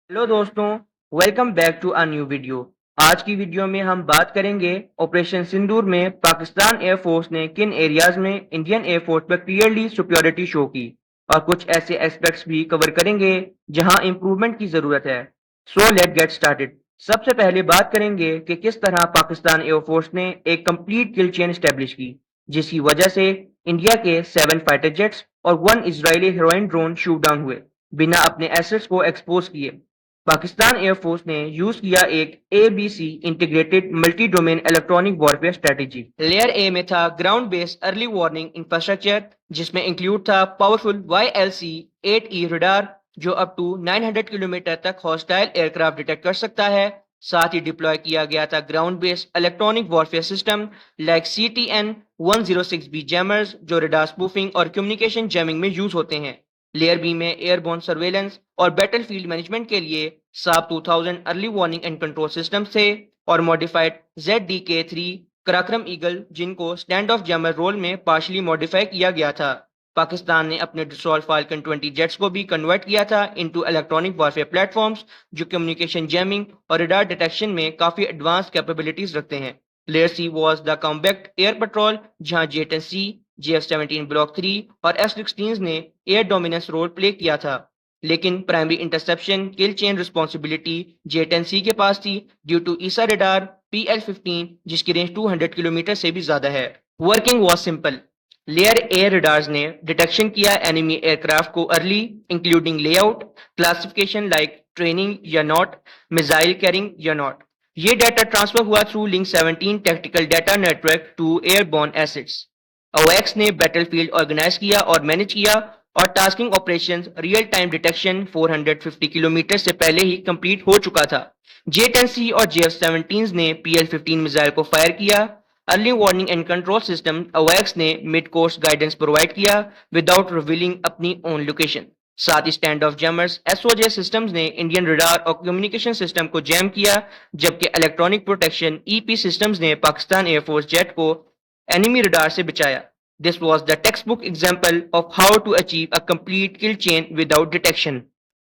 Hello दोस्तों, welcome back to a new video. आज की वीडियो में हम बात करेंगे ऑपरेशन सिंदूर में पाकिस्तान एयरफोर्स ने किन एरियाज में इंडियन एयरफोर्स पर क्लियरली सुपीरियरिटी शो की, और कुछ ऐसे एस्पेक्ट्स भी कवर करेंगे जहां इंप्रूवमेंट की जरूरत है। So let get started. सबसे पहले बात करेंगे कि किस तरह पाकिस्तान एयरफोर्स ने एक कंप्लीट किल चेन स्टैब्लिश की, जिसकी वजह से इंडिया के 7 फाइटर जेट्स और 1 Israeli heroin drone shoot down हुए बिना अपने एसेट्स को एक्सपोज किए। पाकिस्तान एयरफोर्स ने यूज किया एक ABC integrated multi domain electronic warfare strategy. Layer A में था ground based early warning infrastructure, जिसमें इंक्लूड था पावरफुल YLC-8E रडार जो अप टू 900 किलोमीटर तक हॉस्टाइल एयरक्राफ्ट डिटेक्ट कर सकता है। साथ ही डिप्लॉय किया गया था ground based electronic warfare system like CTN-106B jammers जो रडार स्पूफिंग और कम्युनिकेशन जैमिंग में यूज होते हैं। लेयर बी में एयरबोर्न सर्वेलेंस और बैटलफील्ड मैनेजमेंट के लिए साब 2000 early warning and control systems थे और मॉडिफाइड ZDK-3 कराक्रम ईगल जिनको स्टैंड ऑफ जैमर रोल में पार्शली मॉडिफाई किया गया था। पाकिस्तान ने अपने डिसॉल्व फाल्कन 20 जेट्स को भी कन्वर्ट किया था इनटू इलेक्ट्रॉनिक वॉरफेयर प्लेटफॉर्म्स जो कम्युनिकेशन जैमिंग और रडार डिटेक्शन में काफी एडवांस कैपेबिलिटीज रखते हैं। Layer C was the combat air patrol, जहां JF-10C, JF-17 ब्लॉक 3 और F-16 ने एयर डोमिनेंस रोल प्ले किया था, लेकिन primary interception kill chain responsibility J-10C के पास थी due to Isa radar PL-15 जिसकी रेंज 200 किलोमीटर से भी ज्यादा है। Working was simple. Layer air radars ने डिटेक्शन किया एनिमी एयरक्राफ्ट को early, including layout, classification like training या नॉट, मिसाइल कैरिंग या नॉट। ये डाटा ट्रांसफर हुआ through link 17 tactical data network to airborne assets. OX ने बैटलफील्ड ऑर्गेनाइज किया और मैनेज किया और tasking operations real time detection 450 kilometre से पहले ही कंप्लीट हो चुका था। J-10C और JF-17 ने PL-15 मिसाइल को फायर किया। Early warning and control system OX ने मिड कोर्स गाइडेंस प्रोवाइड किया विदाउट रिवीलिंग अपनी ओन लोकेशन। साथ ही stand off jammers SOJ systems ने इंडियन रडार और कम्युनिकेशन सिस्टम को जैम किया, जबकि इलेक्ट्रॉनिक प्रोटेक्शन EP सिस्टम्स ने पाकिस्तान एयरफोर्स जेट को एनिमी रडार से बचाया। This was the textbook example of how to achieve a complete kill chain without detection.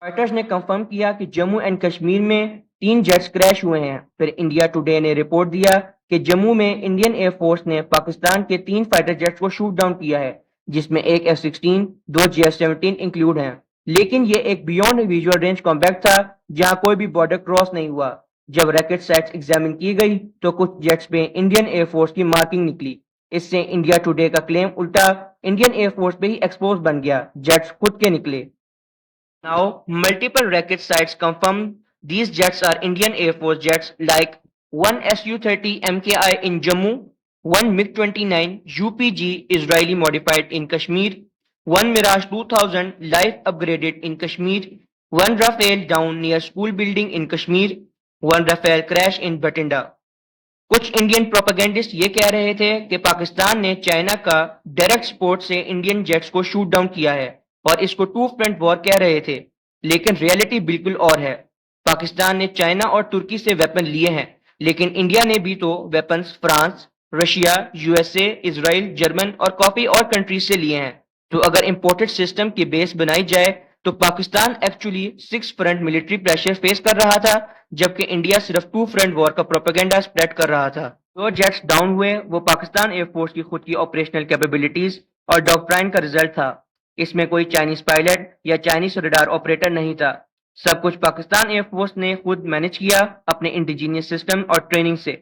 Fighters ने कंफर्म किया कि जम्मू एंड कश्मीर में 3 जेट्स क्रैश हुए हैं। फिर इंडिया टुडे ने रिपोर्ट दिया कि जम्मू में इंडियन एयरफोर्स ने पाकिस्तान के 3 फाइटर जेट्स को शूट डाउन किया है, जिसमें एक F-16, 2 JF-17 इंक्लूड हैं। लेकिन ये एक बियॉन्ड विजुअल रेंज कॉम्बैट था जहां कोई भी बॉर्डर क्रॉस नहीं हुआ। जब रैकेट साइट्स एग्जामिन की गई तो कुछ जेट्स पे इंडियन एयरफोर्स की मार्किंग निकली। इससे इंडिया टुडे का क्लेम उल्टा इंडियन एयरफोर्स पे ही एक्सपोज बन गया, जेट्स खुद के निकले। Now, multiple wreckage sites confirm these jets are Indian Air Force jets like one Su-30 MKI in Jammu, one MiG-29 UPG Israeli modified in Kashmir, one Mirage 2000 live upgraded in Kashmir, one Rafale down near school building in Kashmir, one Rafale crash in Bathinda. कुछ Indian propagandist ये कह रहे थे कि पाकिस्तान ने China का direct support से Indian jets को शूट डाउन किया है और इसको टू फ्रंट वॉर कह रहे थे, लेकिन रियलिटी बिल्कुल और है। पाकिस्तान ने चाइना और तुर्की से वेपन लिए हैं, लेकिन इंडिया ने भी तो weapons France, Russia, USA, Israel, German और काफी और कंट्रीज से लिए हैं। तो अगर इंपोर्टेड सिस्टम की बेस बनाई जाए तो Pakistan actually 6 front military pressure face कर रहा था, जबकि इंडिया सिर्फ 2 फ्रंट वॉर का प्रोपेगेंडा स्प्रेड कर रहा था। जो जेट्स डाउन हुए वो पाकिस्तान एयरफोर्स की खुद की ऑपरेशनल कैपेबिलिटीज और डॉक्ट्राइन का रिजल्ट था। इसमें कोई चाइनीज पायलट या चाइनीज रडार ऑपरेटर नहीं था। सब कुछ पाकिस्तान एयरफोर्स ने खुद मैनेज किया अपने इंडिजीनियस सिस्टम और ट्रेनिंग से।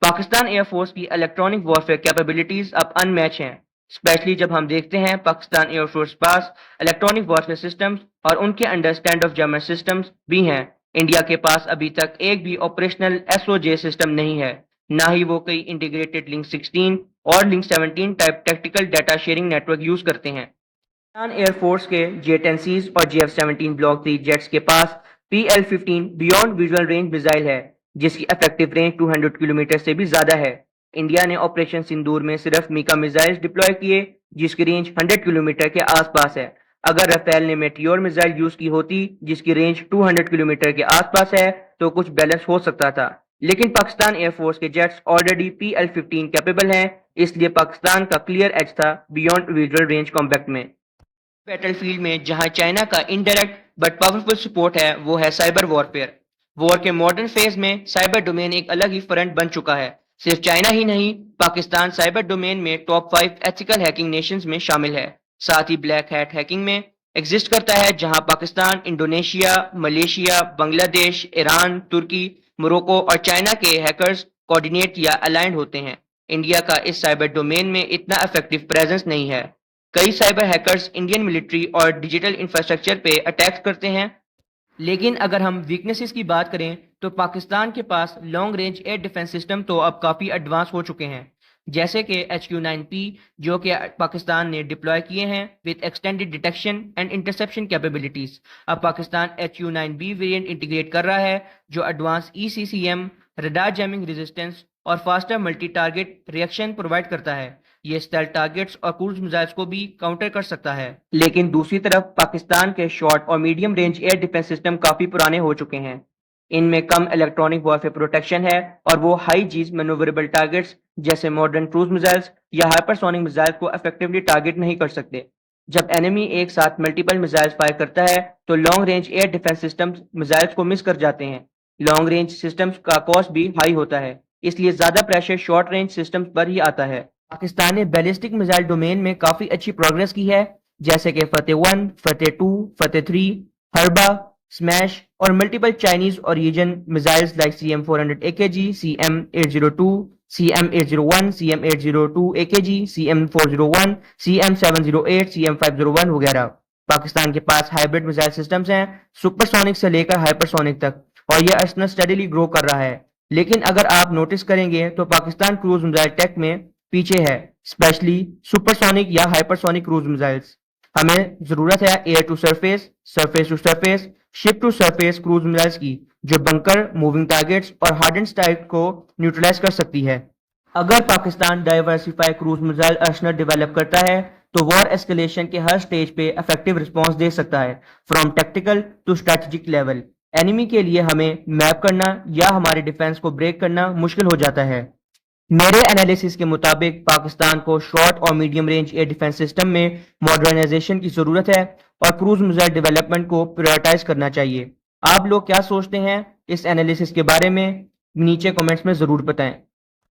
पाकिस्तान एयरफोर्स की इलेक्ट्रॉनिक वॉरफेयर कैपेबिलिटीज अब अनमैच हैं, स्पेशली जब हम देखते हैं पाकिस्तान एयरफोर्स पास इलेक्ट्रॉनिक वॉरफेयर सिस्टम्स और उनके under stand of jammer systems भी हैं। इंडिया के पास अभी तक एक भी ऑपरेशनल SOJ सिस्टम नहीं है, ना ही वो कई इंटीग्रेटेड लिंक 16 और link 17 type tactical data sharing network use करते हैं। पाकिस्तान एयरफोर्स के J-10Cs और JF-17 ब्लॉक 3 जेट्स के पास PL-15 beyond visual range missile है, जिसकी इफेक्टिव रेंज 200 किलोमीटर से भी ज्यादा है। इंडिया ने ऑपरेशन सिंदूर में सिर्फ मीका मिसाइल्स डिप्लॉय किए, जिसकी रेंज 100 किलोमीटर के आसपास है। अगर रफेल ने मेटियोर मिसाइल यूज की होती जिसकी रेंज 200 किलोमीटर के आसपास है तो कुछ बैलेंस हो सकता था, लेकिन पाकिस्तान एयरफोर्स के जेट्स ऑलरेडी PL-15 कैपेबल हैं, इसलिए पाकिस्तान का क्लियर एज था बियॉन्ड विजुअल रेंज कॉम्बैट में। बैटलफील्ड में जहां चाइना का इनडायरेक्ट بٹ پاورفل سپورٹ ہے وہ ہے سائبر وارفیئر۔ وار کے ماڈرن فیز میں سائبر ڈومین ایک الگ ہی فرنٹ بن چکا ہے۔ صرف چائنا ہی نہیں، پاکستان سائبر ڈومین میں ٹاپ 5 ایتھیکل ہیکنگ نیشنز میں شامل ہے۔ ساتھ ہی بلیک ہیٹ ہیکنگ میں ایگزسٹ کرتا ہے، جہاں پاکستان، انڈونیشیا، ملیشیا، بنگلہ دیش، ایران، ترکی، موروکو اور چائنا کے ہیکرز کوآرڈینیٹ یا الائنڈ ہوتے ہیں۔ انڈیا کا اس سائبر ڈومین میں اتنا افیکٹو پریزنس نہیں ہے۔ کئی سائبر ہیکرز انڈین ملٹری اور ڈیجیٹل انفراسٹرکچر پہ اٹیک کرتے ہیں، لیکن اگر ہم ویکنیسز کی بات کریں تو پاکستان کے پاس long range air defence system تو اب کافی ایڈوانس ہو چکے ہیں، جیسے کہ HQ-9P جو کہ پاکستان نے ڈپلوائے کیے ہیں with extended detection and interception capabilities. اب پاکستان HQ-9B ویریئنٹ انٹیگریٹ کر رہا ہے جو advance ECCM، radar jamming resistance اور faster multi target reaction provide کرتا ہے۔ یہ اسٹیل ٹارگٹس اور کروز میزائلز کو بھی کاؤنٹر کر سکتا ہے۔ لیکن دوسری طرف پاکستان کے شارٹ اور medium range air defence system کافی پرانے ہو چکے ہیں۔ ان میں کم الیکٹرانک وارفیئر پروٹیکشن ہے اور وہ ہائی جیز مینووریبل ٹارگٹس جیسے ماڈرن کروز میزائلز یا ہائپرسونک میزائل کو افیکٹولی ٹارگٹ نہیں کر سکتے۔ جب اینیمی ایک ساتھ ملٹیپل میزائلز فائر کرتا ہے تو long range air defence systems missiles کو مس کر جاتے ہیں۔ لانگ رینج سسٹمز کا کاسٹ بھی ہائی ہوتا ہے، اس لیے زیادہ پریشر شارٹ رینج سسٹمز پر ہی آتا ہے۔ پاکستان نے بیلسٹک میزائل ڈومین میں کافی اچھی پروگریس کی ہے، جیسے کہ فتح 1، فتح 2، فتح 3، ہربا، سمیش اور ملٹیپل چائنیز اور region missiles like CM-400 AKG، CM-802، CM-801، CM-802 AKG، CM-401، CM-708، CM-501 وغیرہ۔ پاکستان کے پاس ہائبرڈ میزائل سسٹمز ہیں، سپر سونک سے لے کر ہائپر سونک تک، اور یہ ارسنل اسٹڈیلی گرو کر رہا ہے۔ لیکن اگر آپ نوٹس کریں گے تو پاکستان کروز میزائل ٹیک میں پیچھے ہے، اسپیشلی سپر سونک یا ہائپر سونک کروز میزائلز۔ ہمیں ضرورت ہے air to surface, surface to surface, ship to surface cruise missiles کی، جو بنکر، موونگ ٹارگٹس اور ہارڈنڈ اسٹرائک کو نیوٹرلائز کر سکتی ہے۔ اگر Pakistan diversify cruise missile arsenal develop کرتا ہے تو وار ایسکیلیشن کے ہر سٹیج پہ افیکٹو رسپانس دے سکتا ہے، from tactical to strategic level. Enemy کے لیے ہمیں میپ کرنا یا ہمارے ڈیفنس کو بریک کرنا مشکل ہو جاتا ہے۔ میرے انالیسس کے مطابق پاکستان کو شارٹ اور medium range air defence system میں ماڈرنائزیشن کی ضرورت ہے اور کروز میزائل ڈیولپمنٹ کو پرائورٹائز کرنا چاہیے۔ آپ لوگ کیا سوچتے ہیں اس انالیسس کے بارے میں؟ نیچے کمنٹس میں ضرور بتائیں۔